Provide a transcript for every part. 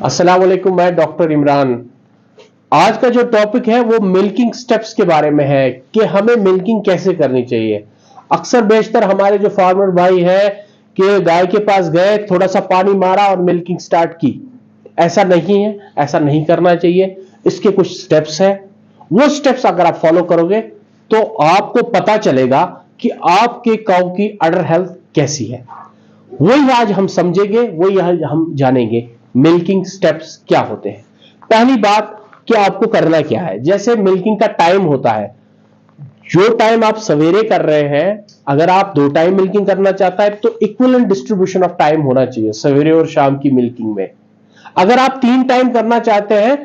अस्सलाम वालेकुम, मैं डॉक्टर इमरान। आज का जो टॉपिक है वो मिल्किंग स्टेप्स के बारे में है कि हमें मिल्किंग कैसे करनी चाहिए। अक्सर बेशतर हमारे जो फार्मर भाई है कि गाय के पास गए, थोड़ा सा पानी मारा और मिल्किंग स्टार्ट की। ऐसा नहीं है, ऐसा नहीं करना चाहिए। इसके कुछ स्टेप्स हैं। वो स्टेप्स अगर आप फॉलो करोगे तो आपको पता चलेगा कि आपके काऊ की अडर हेल्थ कैसी है। वही आज हम समझेंगे, वही आज हम जानेंगे मिल्किंग स्टेप्स क्या होते हैं। पहली बात कि आपको करना क्या है। जैसे मिल्किंग का टाइम होता है, जो टाइम आप सवेरे कर रहे हैं, अगर आप 2 टाइम मिल्किंग करना चाहता है तो इक्विवेलेंट डिस्ट्रीब्यूशन ऑफ टाइम होना चाहिए सवेरे और शाम की मिल्किंग में। अगर आप 3 टाइम करना चाहते हैं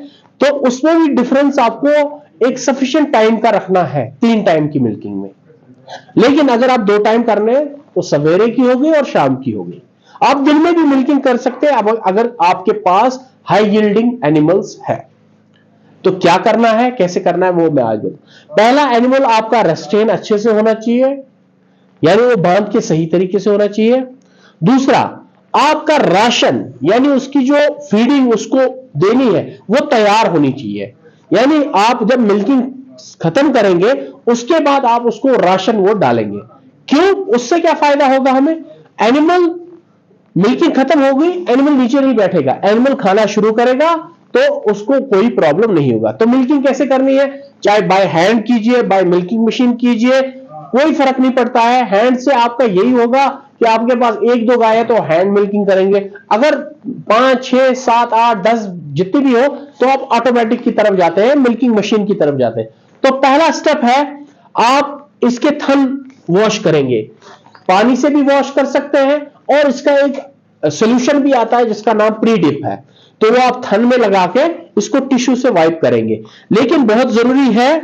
तो उसमें भी डिफरेंस आपको एक सफिशिएंट टाइम का रखना है 3 टाइम की मिल्किंग में। लेकिन अगर आप 2 टाइम करने तो सवेरे की होगी और शाम की होगी। आप दिन में भी मिल्किंग कर सकते हैं अगर आपके पास हाई यील्डिंग एनिमल्स है। तो क्या करना है, कैसे करना है, वो मैं आज बताऊं। पहला, एनिमल आपका रेस्टेन अच्छे से होना चाहिए, यानी वो बांध के सही तरीके से होना चाहिए। दूसरा, आपका राशन यानी उसकी जो फीडिंग उसको देनी है वो तैयार होनी चाहिए। यानी आप जब मिल्किंग खत्म करेंगे उसके बाद आप उसको राशन वो डालेंगे। क्यों? उससे क्या फायदा होगा हमें? एनिमल मिल्किंग खत्म होगी, एनिमल नीचे नहीं बैठेगा, एनिमल खाना शुरू करेगा तो उसको कोई प्रॉब्लम नहीं होगा। तो मिल्किंग कैसे करनी है, चाहे बाय हैंड कीजिए, बाय मिल्किंग मशीन कीजिए, कोई फर्क नहीं पड़ता है। हैंड से आपका यही होगा कि आपके पास 1-2 गाय है तो हैंड मिल्किंग करेंगे। अगर 5, 6, 7, 8, 10 जितनी भी हो तो आप ऑटोमेटिक की तरफ जाते हैं, मिल्किंग मशीन की तरफ जाते हैं। तो पहला स्टेप है, आप इसके थन वॉश करेंगे। पानी से भी वॉश कर सकते हैं और इसका एक सोल्यूशन भी आता है जिसका नाम प्री डिप है। तो वो आप थन में लगा के इसको टिश्यू से वाइप करेंगे। लेकिन बहुत जरूरी है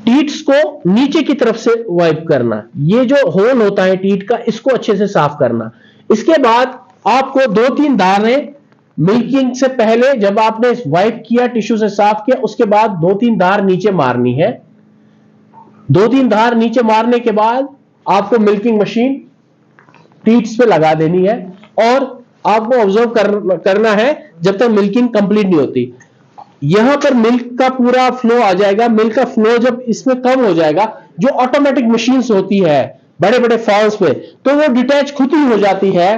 टीट्स को नीचे की तरफ से वाइप करना। ये जो होल होता है टीट का, इसको अच्छे से साफ करना। इसके बाद आपको 2-3 दाने मिल्किंग से पहले, जब आपने वाइप किया, टिश्यू से साफ किया, उसके बाद 2-3 धार नीचे मारनी है। 2-3 धार नीचे मारने के बाद आपको मिल्किंग मशीन टीट्स पे लगा देनी है और आपको ऑब्जर्व करना है जब तक मिल्किंग कंप्लीट नहीं होती। यहां पर मिल्क का पूरा फ्लो आ जाएगा। मिल्क का फ्लो जब इसमें कम हो जाएगा, जो ऑटोमेटिक मशीन्स होती है बड़े बड़े फॉल्स पे, तो वो डिटैच खुद ही हो जाती है।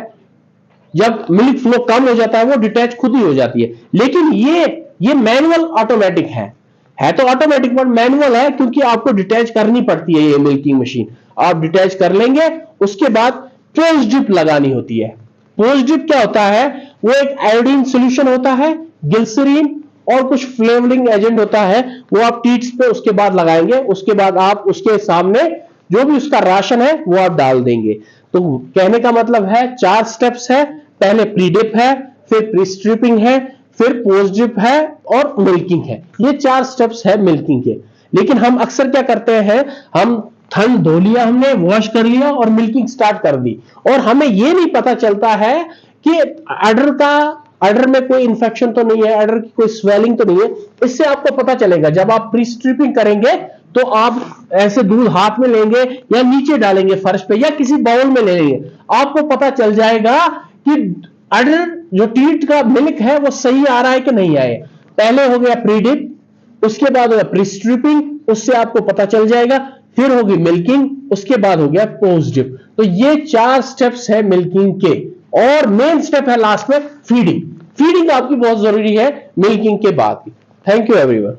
जब मिल्क फ्लो कम हो जाता है वो डिटैच खुद ही हो जाती है। लेकिन ये मैनुअल ऑटोमेटिक है तो ऑटोमेटिक बट मैनुअल है, क्योंकि आपको डिटैच करनी पड़ती है। ये मिल्किंग मशीन आप डिटैच कर लेंगे, उसके बाद पोस्ट ड्रिप लगानी होती है। पोस्ट ड्रिप क्या होता है? वो एक आयोडीन सोल्यूशन होता है, ग्लिसरीन और कुछ फ्लेवरिंग एजेंट होता है, वो आप टीट्स पे उसके बाद लगाएंगे। उसके बाद आप उसके सामने जो भी उसका राशन है वो आप डाल देंगे। तो कहने का मतलब है 4 स्टेप्स है। पहले प्री डिप है, फिर प्री स्ट्रिपिंग है, फिर पोस्ट ड्रिप है और मिल्किंग है। ये 4 स्टेप्स है मिल्किंग के। लेकिन हम अक्सर क्या करते हैं, हम थन धो लिया, हमने वॉश कर लिया और मिल्किंग स्टार्ट कर दी, और हमें यह नहीं पता चलता है कि अडर में कोई इंफेक्शन तो नहीं है, अडर की कोई स्वेलिंग तो नहीं है। इससे आपको पता चलेगा जब आप प्री स्ट्रिपिंग करेंगे तो आप ऐसे दूध हाथ में लेंगे या नीचे डालेंगे फर्श पे या किसी बाउल में ले लेंगे, आपको पता चल जाएगा कि अडर जो टीट का मिल्क है वो सही आ रहा है कि नहीं आए। पहले हो गया प्री डिप, उसके बाद हो गया प्री स्ट्रिपिंग, उससे आपको पता चल जाएगा। फिर होगी मिल्किंग, उसके बाद हो गया पोस्ट डिप। तो ये 4 स्टेप्स है मिल्किंग के, और मेन स्टेप है लास्ट में फीडिंग। फीडिंग आपकी बहुत जरूरी है मिल्किंग के बाद। Thank you everyone.